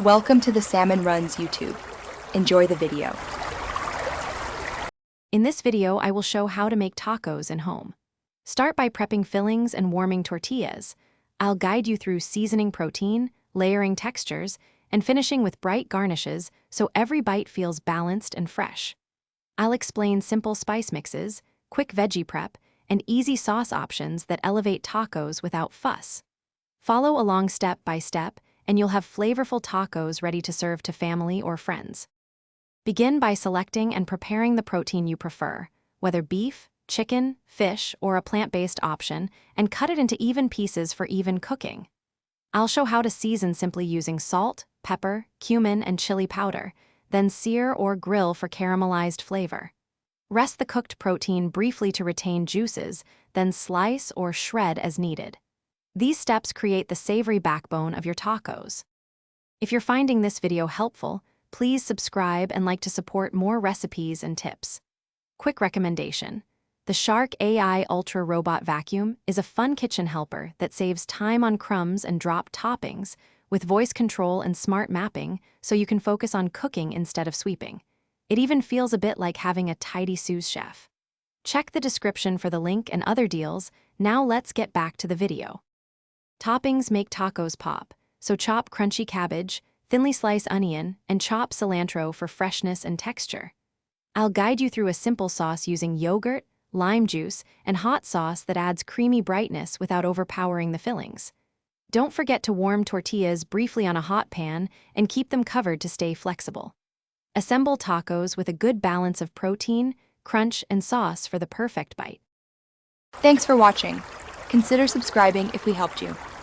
Welcome to the Salmon Runs YouTube. Enjoy the video. In this video, I will show how to make tacos in home. Start by prepping fillings and warming tortillas. I'll guide you through seasoning protein, layering textures, and finishing with bright garnishes so every bite feels balanced and fresh. I'll explain simple spice mixes, quick veggie prep, and easy sauce options that elevate tacos without fuss. Follow along step by step, and you'll have flavorful tacos ready to serve to family or friends. Begin by selecting and preparing the protein you prefer, whether beef, chicken, fish, or a plant-based option, and cut it into even pieces for even cooking. I'll show how to season simply using salt, pepper, cumin, and chili powder, then sear or grill for caramelized flavor. Rest the cooked protein briefly to retain juices, then slice or shred as needed. These steps create the savory backbone of your tacos. If you're finding this video helpful, please subscribe and like to support more recipes and tips. Quick recommendation: the Shark AI Ultra Robot Vacuum is a fun kitchen helper that saves time on crumbs and drop toppings with voice control and smart mapping so you can focus on cooking instead of sweeping. It even feels a bit like having a tidy sous chef. Check the description for the link and other deals. Now let's get back to the video. Toppings make tacos pop, so chop crunchy cabbage, thinly slice onion, and chop cilantro for freshness and texture. I'll guide you through a simple sauce using yogurt, lime juice, and hot sauce that adds creamy brightness without overpowering the fillings. Don't forget to warm tortillas briefly on a hot pan and keep them covered to stay flexible. Assemble tacos with a good balance of protein, crunch, and sauce for the perfect bite. Thanks for watching. Consider subscribing if we helped you.